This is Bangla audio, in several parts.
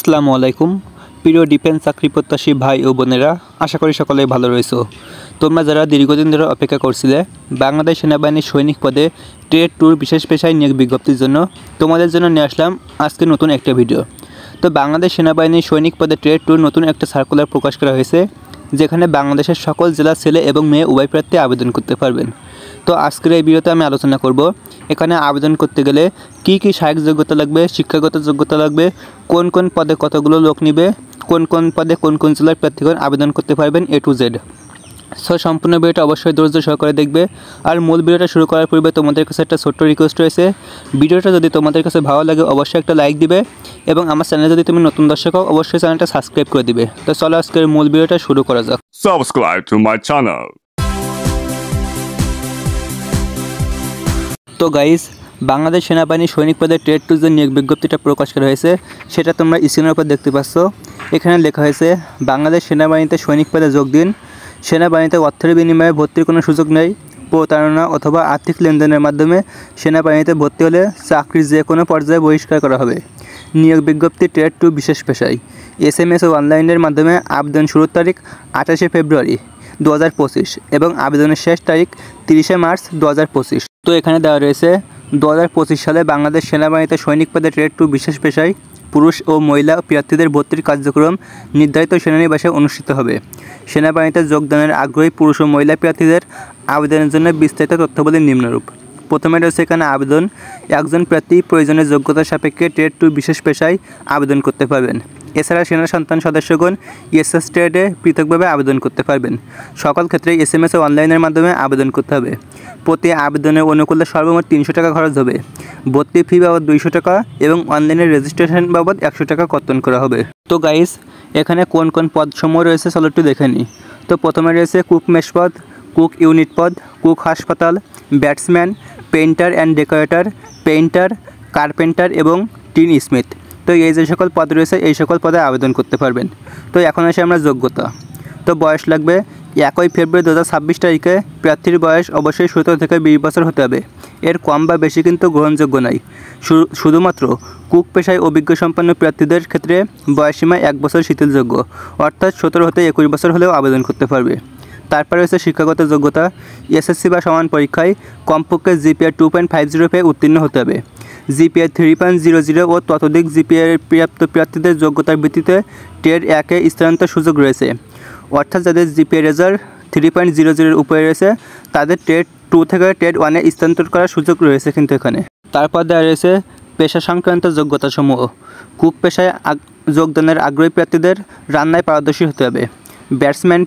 আসসালামু আলাইকুম প্রিয় ডিফেন্স চাকরি প্রত্যাশী ভাই ও বোনেরা, আশা করি সকলেই ভালো রয়েছো। তোমরা যারা দীর্ঘদিন ধরে অপেক্ষা করছিলে বাংলাদেশ সেনাবাহিনীর সৈনিক পদে ট্রেড ট্যুর বিশেষ পেশায় নিয়োগ বিজ্ঞপ্তির জন্য, তোমাদের জন্য নিয়ে আসলাম আজকে নতুন একটা ভিডিও। তো বাংলাদেশ সেনাবাহিনীর সৈনিক পদে ট্রেড ট্যুর নতুন একটা সার্কুলার প্রকাশ করা হয়েছে, যেখানে বাংলাদেশের সকল জেলার ছেলে এবং মেয়ে উভয় প্রার্থী আবেদন করতে পারবেন। তো আজকের এই ভিডিওতে আমি আলোচনা করব এখানে আবেদন করতে গেলে কি কি সহায়ক যোগ্যতা লাগবে, শিক্ষাগত যোগ্যতা লাগবে, কোন কোন পদে কতগুলো লোক নেবে, কোন কোন পদে কোন কোন জেলার প্রার্থীগণ আবেদন করতে পারবেন, A to Z। সো সম্পূর্ণ ভিডিওটা অবশ্যই ধৈর্য সহকারে দেখবে। আর মূল ভিডিওটা শুরু করার পূর্বে তোমাদের কাছে একটা ছোট্ট রিকোয়েস্ট রয়েছে, ভিডিওটা যদি তোমাদের কাছে ভালো লাগে অবশ্যই একটা লাইক দিবে, এবং আমার চ্যানেলে যদি তুমি নতুন দর্শক হও অবশ্যই চ্যানেলটা সাবস্ক্রাইব করে দিবে। তো চলো আজকের মূল ভিডিওটা শুরু করা যাক। Subscribe to my channel. তো গাইস, বাংলাদেশ সেনাবাহিনী সৈনিক পদে ট্রেড টু যে নিয়োগ বিজ্ঞপ্তিটা প্রকাশ করা হয়েছে সেটা তোমরা স্ক্রিনের উপর দেখতে পাচ্ছ। এখানে লেখা হয়েছে বাংলাদেশ সেনাবাহিনীতে সৈনিক পদে যোগ দিন। সেনাবাহিনীতে অর্থের বিনিময়ে ভর্তির কোনো সুযোগ নেই। প্রতারণা অথবা আর্থিক লেনদেনের মাধ্যমে সেনাবাহিনীতে ভর্তি হলে চাকরির যে কোনো পর্যায়ে বহিষ্কার করা হবে। নিয়োগ বিজ্ঞপ্তি ট্রেড টু বিশেষ পেশায়। SMS ও অনলাইনের মাধ্যমে আবেদন শুরুর তারিখ 28শে ফেব্রুয়ারি 2025 এবং আবেদনের শেষ তারিখ 30শে মার্চ 2025। তো এখানে দেওয়া রয়েছে 2025 সালে বাংলাদেশ সেনাবাহিনীতে সৈনিক পদে ট্রেড টু বিশেষ পেশায় পুরুষ ও মহিলা প্রার্থীদের ভর্তির কার্যক্রম নির্ধারিত সেনানিবাসে অনুষ্ঠিত হবে। সেনাবাহিনীতে যোগদানের আগ্রহী পুরুষ ও মহিলা প্রার্থীদের আবেদনের জন্য বিস্তারিত তথ্যাবলী নিম্নরূপ। প্রথমে রয়েছে এখানে আবেদন। একজন প্রার্থী প্রয়োজনীয় যোগ্যতা সাপেক্ষে ট্রেড টু বিশেষ পেশায় আবেদন করতে পারবেন। এছাড়া সেনা সন্তান সদস্যগণ SS ট্রেডে পৃথকভাবে আবেদন করতে পারবেন। সকল ক্ষেত্রে SMS ও অনলাইনের মাধ্যমে আবেদন করতে হবে। প্রতি আবেদনের অনুকূলে সর্বমোট 300 টাকা খরচ হবে। ভর্তি ফি বাবদ 200 টাকা এবং অনলাইনের রেজিস্ট্রেশন বাবদ 100 টাকা কর্তন করা হবে। তো গাইস, এখানে কোন কোন পদসমূহ রয়েছে চলো একটু দেখে নিই। তো প্রথমে রয়েছে কুক মেস পদ, কুক ইউনিট পদ, কুক হাসপাতাল, batsman, painter and decorator, painter, carpenter এবং টিন স্মিথ। তো এই যে সকল পদ রয়েছে এই সকল পদে আবেদন করতে পারবেন। তো এখন আসে আমরা যোগ্যতা। তো বয়স লাগবে 1 ফেব্রুয়ারি 2026 তারিখে প্রার্থীর বয়স অবশ্যই 17 থেকে 20 বছর হতে হবে। এর কম বা বেশি কিন্তু গ্রহণযোগ্য নয়। শুধুমাত্র কুক পেশায় অভিজ্ঞ সম্পন্ন প্রার্থীদের ক্ষেত্রে বয়সসীমা 1 বছর শিথিলযোগ্য, অর্থাৎ 17 হতে 21 বছর হলেও আবেদন করতে পারবে। তারপরে রয়েছে শিক্ষাগত যোগ্যতা। SSC বা সমান পরীক্ষায় কমপক্ষে GPA 2.50 পেয়ে উত্তীর্ণ হতে হবে। GPA 3.00 ও ততোধিক GPA প্রাপ্ত প্রার্থীদের যোগ্যতার ভিত্তিতে ট্রেড 1-এ স্থানান্তর সুযোগ রয়েছে, অর্থাৎ যাদের GPA রেজাল্ট 3.00 উপরে রয়েছে তাদের ট্রেড 2 থেকে ট্রেড 1-এ স্থানান্তর করার সুযোগ রয়েছে কিন্তু এখানে। তারপর দেওয়া রয়েছে পেশা সংক্রান্ত যোগ্যতাসমূহ। কুক পেশায় যোগদানের আগ্রহী প্রার্থীদের রান্নায় পারদর্শী হতে হবে। ব্যাটসম্যান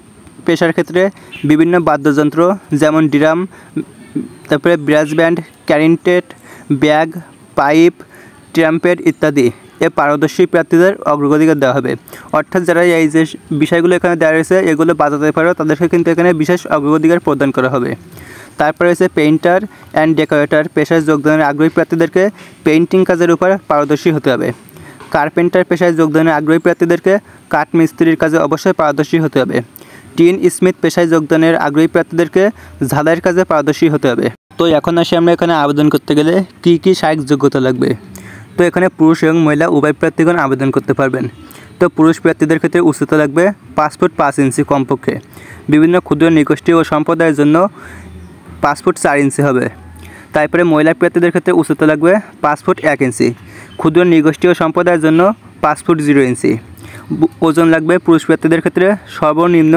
পেশার ক্ষেত্রে বিভিন্ন বাদ্যযন্ত্র যেমন ড্রাম, তারপরে brass band, clarinet, bagpipe, trumpet ইত্যাদি পারদর্শী প্রার্থীদের অগ্রাধিকার দেওয়া হবে। অর্থাৎ যারা এই যে বিষয়গুলো এখানে দেওয়া রয়েছে এগুলো বাজাতে পারো তাদেরকে কিন্তু এখানে বিশেষ অগ্রাধিকার প্রদান করা হবে। তারপরে রয়েছে পেইন্টার অ্যান্ড ডেকোরেটর পেশায় যোগদানের আগ্রহী প্রার্থীদেরকে পেইন্টিং কাজের উপর পারদর্শী হতে হবে। কার্পেন্টার পেশায় যোগদানের আগ্রহী প্রার্থীদেরকে কাঠ মিস্ত্রির কাজে অবশ্যই পারদর্শী হতে হবে। টিন স্মিথ পেশায় যোগদানের আগ্রহী প্রার্থীদেরকে ঝালাইয়ের কাজে পারদর্শী হতে হবে। তো এখন আসি আমরা এখানে আবেদন করতে গেলে কি কি সহায়ক যোগ্যতা লাগবে। তো এখানে পুরুষ এবং মহিলা উভয় প্রার্থীগণ আবেদন করতে পারবেন। তো পুরুষ প্রার্থীদের ক্ষেত্রে উচ্চতা লাগবে 5 ফুট 5 ইঞ্চি কমপক্ষে। বিভিন্ন ক্ষুদ্র নৃগোষ্ঠী ও সম্প্রদায়ের জন্য 5 ফুট 4 ইঞ্চি হবে। তারপরে মহিলা প্রার্থীদের ক্ষেত্রে উচ্চতা লাগবে 5 ফুট 1 ইঞ্চি। ক্ষুদ্র নৃগোষ্ঠী ও সম্প্রদায়ের জন্য 5 ফুট 0 ইঞ্চি। ওজন লাগবে পুরুষ প্রার্থীদের ক্ষেত্রে সর্বনিম্ন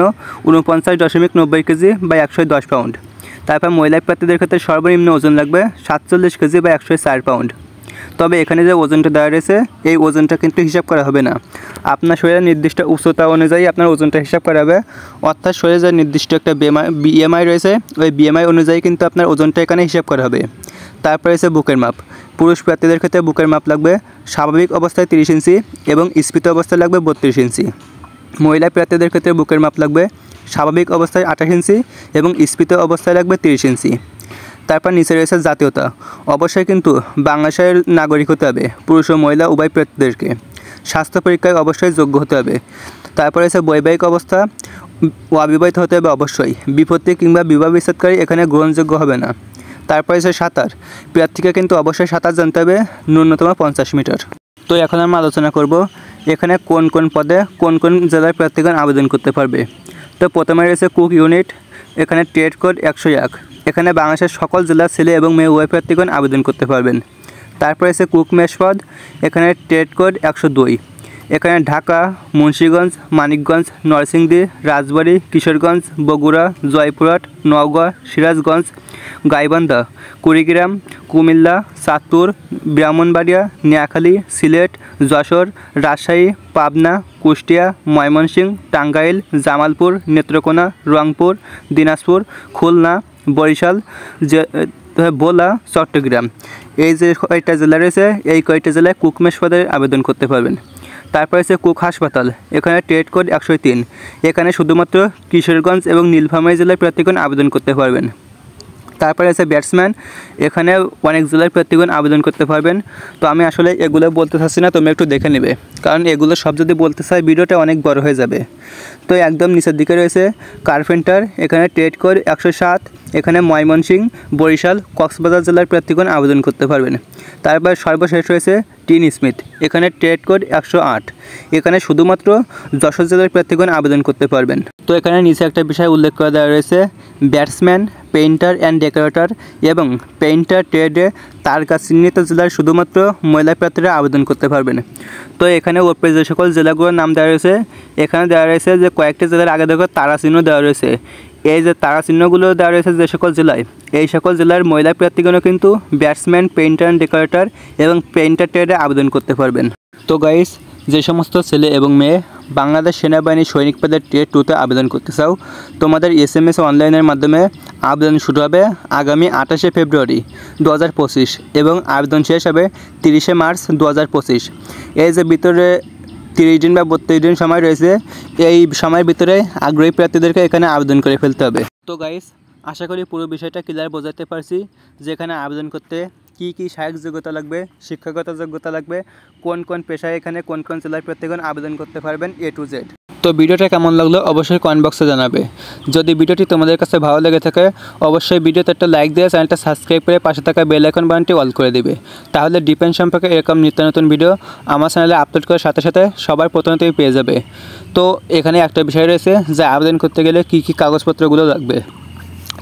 49.90 কেজি বা 110 পাউন্ড। তারপর মহিলা প্রার্থীদের ক্ষেত্রে সর্বনিম্ন ওজন লাগবে 47 কেজি বা 104 পাউন্ড। তবে এখানে যে ওজনটা দেওয়া রয়েছে এই ওজনটা কিন্তু হিসাব করা হবে না, আপনার শরীরের নির্দিষ্ট উচ্চতা অনুযায়ী আপনার ওজনটা হিসাব করা হবে। অর্থাৎ শরীরে যে নির্দিষ্ট একটা BMI রয়েছে ওই BMI অনুযায়ী কিন্তু আপনার ওজনটা এখানে হিসাব করা হবে। তারপরে রয়েছে বুকের মাপ। পুরুষ প্রার্থীদের ক্ষেত্রে বুকের মাপ লাগবে স্বাভাবিক অবস্থায় 30 ইঞ্চি এবং স্ফীত অবস্থায় লাগবে 32 ইঞ্চি। মহিলা প্রার্থীদের ক্ষেত্রে বুকের মাপ লাগবে স্বাভাবিক অবস্থায় 28 ইঞ্চি এবং স্ফীত অবস্থায় লাগবে 30 ইঞ্চি। তারপর নিচে রয়েছে জাতীয়তা। অবশ্যই কিন্তু বাংলাদেশের নাগরিক হতে হবে পুরুষ ও মহিলা উভয় প্রার্থীদেরকে। স্বাস্থ্য পরীক্ষায় অবশ্যই যোগ্য হতে হবে। তারপর রয়েছে বৈবাহিক অবস্থা, অবিবাহিত হতে হবে অবশ্যই। বিপত্তি কিংবা বিবাহ বিচ্ছেদকারী এখানে গ্রহণযোগ্য হবে না। তারপরে রয়েছে সাঁতার। প্রার্থীকে কিন্তু অবশ্যই সাঁতার জানতে হবে ন্যূনতম 50 মিটার। তো এখন আমরা আলোচনা করব এখানে কোন কোন পদে কোন কোন জেলার প্রার্থীগণ আবেদন করতে পারবে। তো প্রথমে রয়েছে কুক ইউনিট, এখানে ট্রেড কোড 101, এখানে বাংলাদেশের সকল জেলার ছেলে এবং মেয়ে উভয় প্রার্থীগণ আবেদন করতে পারবেন। তারপরে আছে কুক মেস পদ, এখানে ট্রেড কোড 102, এখানে ঢাকা, মুন্সিগঞ্জ, মানিকগঞ্জ, নরসিংদী, রাজবাড়ী, কিশোরগঞ্জ, বগুড়া, জয়পুরহাট, নওগাঁ, সিরাজগঞ্জ, গাইবান্ধা, কুড়িগ্রাম, কুমিল্লা, চাঁদপুর, ব্রাহ্মণবাড়িয়া, নোয়াখালী, সিলেট, যশোর, রাজশাহী, পাবনা, কুষ্টিয়া, ময়মনসিংহ, টাঙ্গাইল, জামালপুর, নেত্রকোনা, রংপুর, দিনাজপুর, খুলনা, বরিশাল, ভোলা, চট্টগ্রাম। এই যে কয়টা জেলা রয়েছে এই কয়টা জেলায় কুক মেস পদে আবেদন করতে পারবেন। তারপরে আছে কুক হাসপাতাল, এখানে ট্রেড কোড 103, এখানে শুধুমাত্র কিশোরগঞ্জ এবং নীলফামারী জেলার প্রার্থীগণ আবেদন করতে পারবেন। তারপরে আছে ব্যাটসম্যান, এখানে অনেক জেলার প্রার্থীগণ আবেদন করতে পারবেন। তো আমি আসলে এগুলো বলতে চাচ্ছি না, তুমি একটু দেখে নেবে, কারণ এগুলো সব যদি বলতে চাই ভিডিওটা অনেক বড় হয়ে যাবে। তো একদম নিচের দিকে রয়েছে কার্পেন্টার, এখানে ট্রেড কোড 107, এখানে ময়মনসিংহ, বরিশাল, কক্সবাজার জেলার প্রার্থীগণ আবেদন করতে পারবেন। তারপর সর্বশেষ রয়েছে টিন স্মিথ, এখানে ট্রেড কোড 108, এখানে শুধুমাত্র যশোর জেলার প্রার্থীগণ আবেদন করতে পারবেন। তো এখানে নিচে একটা বিষয় উল্লেখ করে দেওয়া রয়েছে, ব্যাটসম্যান, পেইন্টার অ্যান্ড ডেকোরেটর এবং পেইন্টার ট্রেডে তারকা চিহ্নিত জেলার শুধুমাত্র মহিলা প্রার্থীরা আবেদন করতে পারবেন। তো এখানে ওপরে যে সকল জেলাগুলোর নাম দেওয়া রয়েছে, এখানে দেওয়া রয়েছে যে কয়েকটি জেলার আগে দেখো তারা চিহ্ন দেওয়া রয়েছে। এই যে তারা চিহ্নগুলো দেওয়া রয়েছে যে সকল জেলায়, এই সকল জেলার মহিলা প্রার্থীগণও কিন্তু ব্যাটসম্যান, পেইন্টার অ্যান্ড ডেকোরেটর এবং পেইন্টার ট্রেডে আবেদন করতে পারবেন। তো গাইস, যে সমস্ত ছেলে এবং মেয়ে বাংলাদেশ সেনাবাহিনী সৈনিক পদের ট্রেড 2তে আবেদন করতে চাও, তোমাদের SMS অনলাইনের মাধ্যমে আবেদন শুরু হবে আগামী 28শে ফেব্রুয়ারি 2025 এবং আবেদন শেষ হবে 30শে মার্চ 2025। এই যে ভিতরে 30 দিন বা 32 দিন সময় রয়েছে, এই সময়ের ভিতরে আগ্রহী প্রার্থীদেরকে এখানে আবেদন করে ফেলতে হবে। তো গাইস, আশা করি পুরো বিষয়টা ক্লিয়ার বোঝাতে পারছি যে এখানে আবেদন করতে কী কী সহায়ক যোগ্যতা লাগবে, শিক্ষাগত যোগ্যতা লাগবে, কোন কোন পেশায় এখানে কোন কোন জেলার প্রার্থীগণ আবেদন করতে পারবেন A to Z। তো ভিডিওটা কেমন লাগলো অবশ্যই কমেন্ট বক্সে জানাবে। যদি ভিডিওটি তোমাদের কাছে ভালো লেগে থাকে অবশ্যই ভিডিওতে একটা লাইক দিয়ে চ্যানেলটা সাবস্ক্রাইব করে পাশে থাকা বেল আইকন বাটনটি অল করে দিবে, তাহলে ডিফেন্স সম্পর্কে এরকম নিত্য নতুন ভিডিও আমার চ্যানেলে আপলোড করার সাথে সাথে সবার প্রথমেই পেয়ে যাবে। তো এখানে একটা বিষয় রয়েছে যে আবেদন করতে গেলে কী কী কাগজপত্রগুলো লাগবে।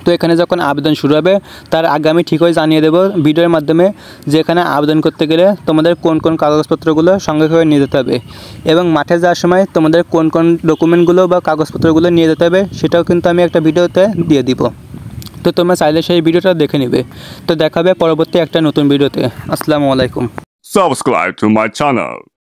তো এখানে যখন আবেদন শুরু হবে তার আগে আমি ঠিকই জানিয়ে দেবো ভিডিওর মাধ্যমে যে এখানে আবেদন করতে গেলে তোমাদের কোন কোন কাগজপত্রগুলো সঙ্গে করে নিয়ে যেতে হবে এবং মাঠে যাওয়ার সময় তোমাদের কোন কোন ডকুমেন্টগুলো বা কাগজপত্রগুলো নিয়ে যেতে হবে সেটাও কিন্তু আমি একটা ভিডিওতে দিয়ে দিব। তো তোমরা চাইলে সেই ভিডিওটা দেখে নেবে। তো দেখাবে পরবর্তী একটা নতুন ভিডিওতে। আসসালামু আলাইকুম। Subscribe to my channel.